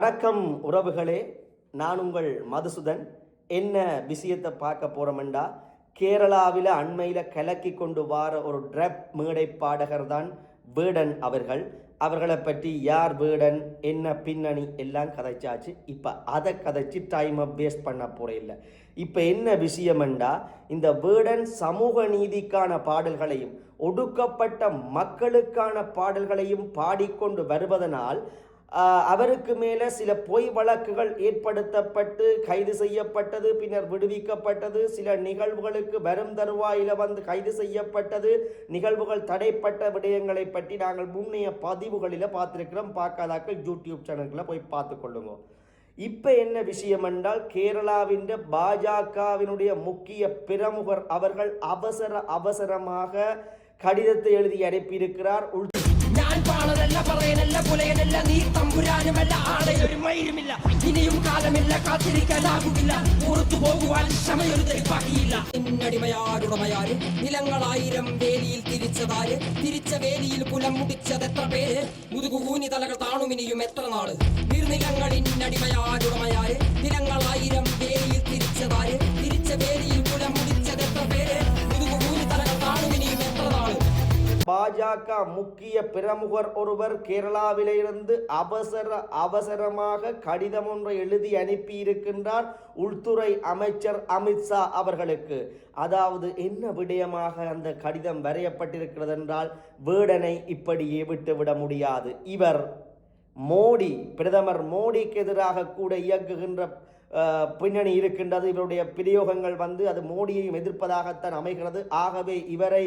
வணக்கம் உறவுகளே, நான் உங்கள் மதுசூதன். என்ன விஷயத்தை பார்க்க போகிறோம்டா, கேரளாவில் அண்மையில் கலக்கி கொண்டு வார ஒரு ட்ரப் மேடை பாடகர் தான் வேடன் அவர்கள். அவர்களை பற்றி யார் வேடன், என்ன பின்னணி எல்லாம் கதைச்சாச்சு. இப்போ அதை கதைச்சி டைமை வேஸ்ட் பண்ண போகிறதில்லை. இப்போ என்ன விஷயம்டா, இந்த வேடன் சமூக நீதிக்கான பாடல்களையும் ஒடுக்கப்பட்ட மக்களுக்கான பாடல்களையும் பாடிக்கொண்டு வருவதனால் அவருக்கு மேலே சில பொய் வழக்குகள் ஏற்படுத்தப்பட்டு கைது செய்யப்பட்டது, பின்னர் விடுவிக்கப்பட்டது. சில நிகழ்வுகளுக்கு வரும் தருவாயில் வந்து கைது செய்யப்பட்டது, நிகழ்வுகள் தடைப்பட்ட விடயங்களை பற்றி நாங்கள் முன்னைய பதிவுகளில் பார்த்துருக்கிறோம். பார்க்காதாக்கள் யூடியூப் சேனல்களில் போய் பார்த்து கொள்ளுங்க. இப்போ என்ன விஷயம் என்றால், கேரளாவின் பாஜகவினுடைய முக்கிய பிரமுகர் அவர்கள் அவசரமாக கடிதத்தை எழுதி அனுப்பியிருக்கிறார். ഞാൻ പാളനല്ല പറയനല്ല പുലയനല്ല നീ തമ്പുരാനുമല്ല ആളെയൊരു മയിലുമില്ല ഇനിയും കാലമില്ല കാത്തിരിക്കാനാകുകില്ല പുറത്തു പോകുവാൻ ക്ഷമയൊരു തെളിപ്പാക്കിയില്ല പിന്നടിമയാരുടമയാര് നിലങ്ങളായിരം വേലിയിൽ തിരിച്ചതാര് തിരിച്ച വേലിയിൽ കുലം മുടിച്ചതെത്ര പേര് മുതുകൂനി തലകൾ താണുമിനിയും എത്ര നാള് നീർനിലങ്ങളിന്നടിമയാരുടമയാര് നിലങ്ങളായിരം വേലിയിൽ തിരിച്ചതാര് തിരിച്ച വേലിയിൽ കുലം മുടിച്ചതെത്ര പേര് മുതുകൂനി തലകൾ താണുമിനിയും എത്ര നാള്. பாஜக முக்கிய பிரமுகர் ஒருவர் கேரளாவிலிருந்து அவசரமாக கடிதம் ஒன்றை எழுதி அனுப்பியிருக்கின்றார் உள்துறை அமைச்சர் அமித்ஷா அவர்களுக்கு. அதாவது என்ன விடயமாக அந்த கடிதம் வரையப்பட்டிருக்கிறது என்றால், வேடனை இப்படியே விட்டுவிட முடியாது. இவர் மோடி, பிரதமர் மோடிக்கு எதிராக கூட இயக்குகின்ற பின்னணி இருக்கின்றது. இவருடைய பிரயோகங்கள் அது மோடியையும் எதிர்ப்பதாகத்தான் அமைகிறது. ஆகவே இவரை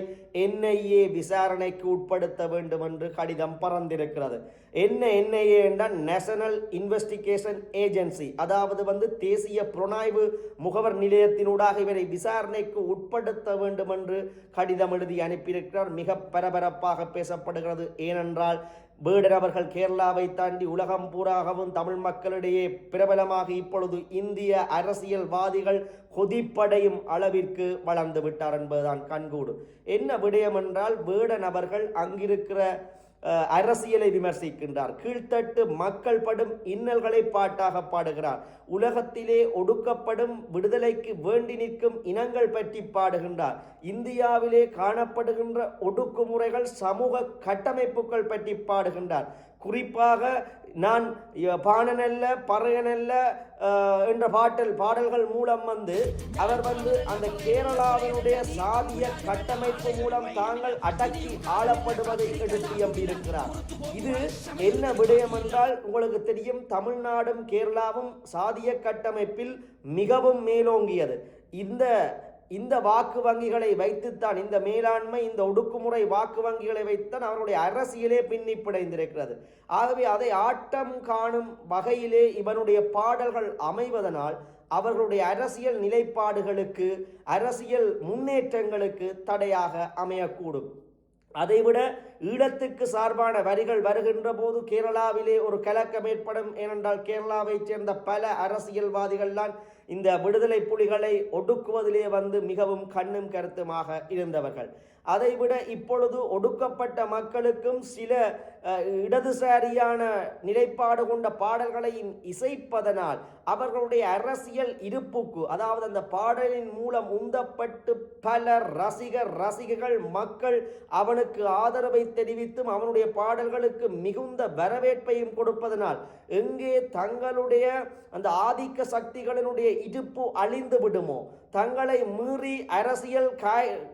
NIA விசாரணைக்கு உட்படுத்த வேண்டும் என்று கடிதம் பறந்திருக்கிறது. என்ன NIA என்றால் நேஷனல் இன்வெஸ்டிகேஷன் ஏஜென்சி, அதாவது தேசிய புலனாய்வு முகவர் நிலையத்தினூடாக இவரை விசாரணைக்கு உட்படுத்த வேண்டும் என்று கடிதம் எழுதி அனுப்பியிருக்கிறார். மிக பரபரப்பாக பேசப்படுகிறது. ஏனென்றால் வேடன் அவர்கள் கேரளாவை தாண்டி உலகம் பூராகவும் தமிழ் மக்களிடையே பிரபலமாக இப்பொழுது இந்திய அரசியல்வாதிகள் கொதிப்படையும் அளவிற்கு வளர்ந்து விட்டார் என்பதுதான் கண்கூடு. என்ன விடயம் என்றால், வேடன் அவர்கள் அங்கிருக்கிற அரசியலை விமர்சிக்கின்றார். கீழ்த்தட்டு மக்கள் படும் இன்னல்களை பாட்டாக பாடுகிறார். உலகத்திலே ஒடுக்கப்படும் விடுதலைக்கு வேண்டி நிற்கும் இனங்கள் பற்றி பாடுகின்றார். இந்தியாவிலே காணப்படுகின்ற ஒடுக்குமுறைகள், சமூக கட்டமைப்புகள் பற்றி பாடுகின்றார். குறிப்பாக நான் பாணனல்ல பறையனல்ல என்ற பாடல்கள் மூலம் அவர் அந்த கேரளாவினுடைய சாதிய கட்டமைப்பு மூலம் தாங்கள் அடக்கி ஆளப்படுவதை எடுத்து எம்பியிருக்கிறார். இது என்ன விடயம் என்றால், உங்களுக்கு தெரியும், தமிழ்நாடும் கேரளாவும் சாதிய கட்டமைப்பில் மிகவும் மேலோங்கியது. இந்த வாக்கு வங்கிகளை வைத்துத்தான், இந்த மேலாண்மை, இந்த ஒடுக்குமுறை வாக்கு வங்கிகளை வைத்துத்தான் அவருடைய அரசியலே பின்னி பிணைந்திருக்கிறது. ஆகவே அதை ஆட்டம் காணும் வகையிலே இவனுடைய பாடல்கள் அமைவதனால் அவர்களுடைய அரசியல் நிலைப்பாடுகளுக்கு, அரசியல் முன்னேற்றங்களுக்கு தடையாக அமையக்கூடும். அதைவிட ஈழத்துக்கு சார்பான வரிகள் வருகின்ற போது கேரளாவிலே ஒரு கலக்கம் ஏற்படும். ஏனென்றால் கேரளாவைச் சேர்ந்த பல அரசியல்வாதிகள்தான் இந்த விடுதலை புலிகளை ஒடுக்குவதிலே மிகவும் கண்ணும் கருத்துமாக இருந்தவர்கள். அதைவிட இப்பொழுது ஒடுக்கப்பட்ட மக்களுக்கும் சில இடதுசாரியான நிலைப்பாடு கொண்ட பாடல்களையும் இசைப்பதனால் அவர்களுடைய அரசியல் இருப்புக்கு, அதாவது அந்த பாடலின் மூலம் உந்தப்பட்டு பல ரசிகர்கள் மக்கள் அவனுக்கு ஆதரவை தெரிவித்தும் அவனுடைய பாடல்களுக்கு மிகுந்த வரவேற்பையும் கொடுப்பதனால் எங்கே தங்களுடைய அந்த ஆதிக்க சக்திகளினுடைய இருப்பு அழிந்து விடுமோ, தங்களை மீறி அரசியல்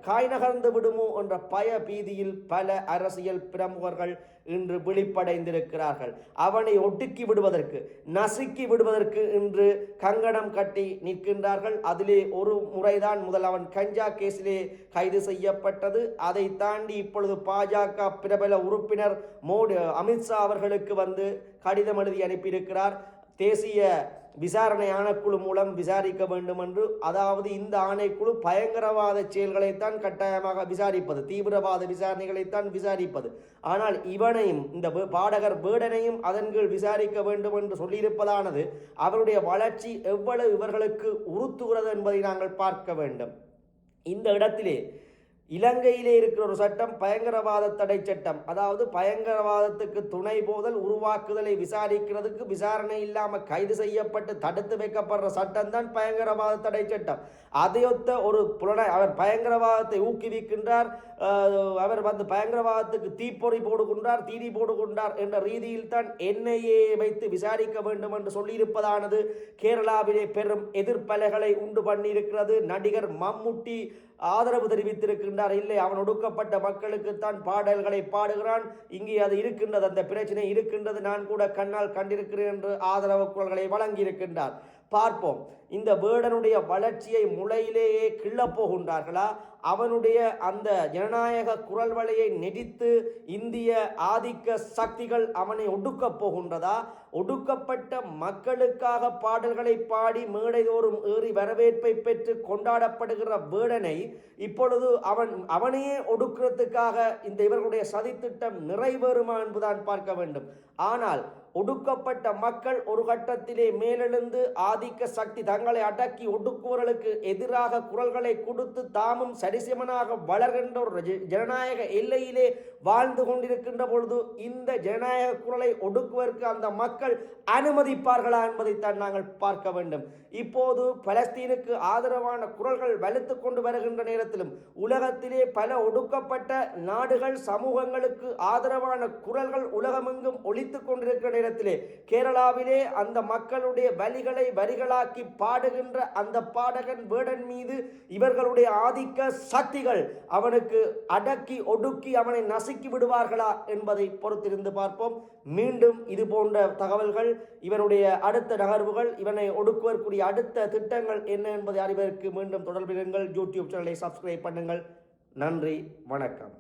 காய் நகர்ந்து விடுமோ என்ற பய பீதியில் பல அரசியல் பிரமுகர்கள் இன்று விழிப்படைந்திருக்கிறார்கள். அவனை ஒடுக்கி விடுவதற்கு, நசுக்கி விடுவதற்கு இன்று கங்கணம் கட்டி நிற்கின்றார்கள். அதிலே ஒரு முறைதான் அவன் கஞ்சா கேஸிலே கைது செய்யப்பட்டது. அதை தாண்டி இப்பொழுது பாஜக பிரபல உறுப்பினர் அமித்ஷா அவர்களுக்கு கடிதம் எழுதி அனுப்பியிருக்கிறார். தேசிய விசாரணை ஆணைக்குழு மூலம் விசாரிக்க வேண்டும் என்று. அதாவது இந்த ஆணைக்குழு பயங்கரவாத செயல்களைத்தான் கட்டாயமாக விசாரிப்பது, தீவிரவாத விசாரணைகளைத்தான் விசாரிப்பது. ஆனால் இவனையும், இந்த பாடகர் வேடனையும் அதன் கீழ் விசாரிக்க வேண்டும் என்று சொல்லியிருப்பதானது அவருடைய வளர்ச்சி எவ்வளவு இவர்களுக்கு உறுத்துகிறது என்பதை நாங்கள் பார்க்க வேண்டும். இந்த இடத்திலே இலங்கையிலே இருக்கிற ஒரு சட்டம் பயங்கரவாத தடை சட்டம். அதாவது பயங்கரவாதத்துக்கு துணை போதல் உருவாக்குதலை விசாரிக்கிறதுக்கு விசாரணை இல்லாமல் கைது செய்யப்பட்டு தடுத்து வைக்கப்படுற சட்டம் தான் பயங்கரவாத தடை சட்டம். அதையொத்த ஒரு அவர் பயங்கரவாதத்தை ஊக்குவிக்கின்றார், அவர் பயங்கரவாதத்துக்கு தீப்பொறி போடுகின்றார், தீனி போடுகின்றார் என்ற ரீதியில் தான் NIA வைத்து விசாரிக்க வேண்டும் என்று சொல்லியிருப்பதானது கேரளாவிலே பெரும் எதிர்ப்பலைகளை உண்டு பண்ணியிருக்கிறது. நடிகர் மம்முட்டி ஆதரவு தெரிவித்திருக்கின்றார். இல்லை, அவன் ஒடுக்கப்பட்ட மக்களுக்குத்தான் பாடல்களை பாடுகிறான், இங்கே அது இருக்கின்றது, அந்த பிரச்சனை இருக்கின்றது, நான் கூட கண்ணால் கண்டிருக்கிறேன் என்று ஆதரவு குரல்களை வழங்கியிருக்கின்றார். பார்ப்போம், இந்த வேடனுடைய வளர்ச்சியை முளையிலேயே கிள்ளப் போகின்றார்களா? அவனுடைய அந்த ஜனநாயக குரல் வலையை நெடித்து இந்திய ஆதிக்க சக்திகள் அவனை ஒடுக்கப் போகின்றதா? ஒடுக்கப்பட்ட மக்களுக்காக பாடல்களை பாடி மேடைதோறும் ஏறி வரவேற்பை பெற்று கொண்டாடப்படுகிற வேடனை இப்பொழுது அவனையே ஒடுக்கிறதுக்காக இந்த இவர்களுடைய சதித்திட்டம் நிறைவேறுமா என்பதுதான் பார்க்க வேண்டும். ஆனால் ஒடுக்கப்பட்ட மக்கள் ஒரு கட்டத்திலே மேலெழுந்து ஆதிக்க சக்தி தங்களை அடக்கி ஒடுக்குவர்களுக்கு எதிராக குரல்களை கொடுத்து தாமும் சரிசமனாக வளர்கின்ற ஒரு ஜனநாயக எல்லையிலே வாழ்ந்து கொண்டிருக்கின்ற பொழுது இந்த ஜனநாயக குரலை ஒடுக்குவதற்கு அந்த மக்கள் அனுமதிப்பார்களா என்பதைத்தான் நாங்கள் பார்க்க வேண்டும். இப்போது பலஸ்தீனுக்கு ஆதரவான குரல்கள் வலுத்து கொண்டு வருகின்ற நேரத்திலும் உலகத்திலே பல ஒடுக்கப்பட்ட நாடுகள் சமூகங்களுக்கு ஆதரவான குரல்கள் உலகமெங்கும் ஒலித்து கொண்டிருக்கிற நேரத்திலே கேரளாவிலே அந்த மக்களுடைய வலிகளை வரிகளாக்கி பாடுகின்ற அந்த பாடகன் வேடன் மீது இவர்களுடைய ஆதிக்க சக்திகள் அவனுக்கு அடக்கி ஒடுக்கி அவனை நசுக்கி விடுவார்களா என்பதை பொறுத்திருந்து பார்ப்போம். மீண்டும் இது போன்ற தகவல்கள், இவனுடைய அடுத்த நகர்வுகள், இவனை ஒடுக்குவதற்குரிய அடுத்த திட்டங்கள் என்ன என்பதை அறிவதற்கு மீண்டும் தொடர்புகள். யூடியூப் சேனலை சப்ஸ்கிரைப் பண்ணுங்கள். நன்றி, வணக்கம்.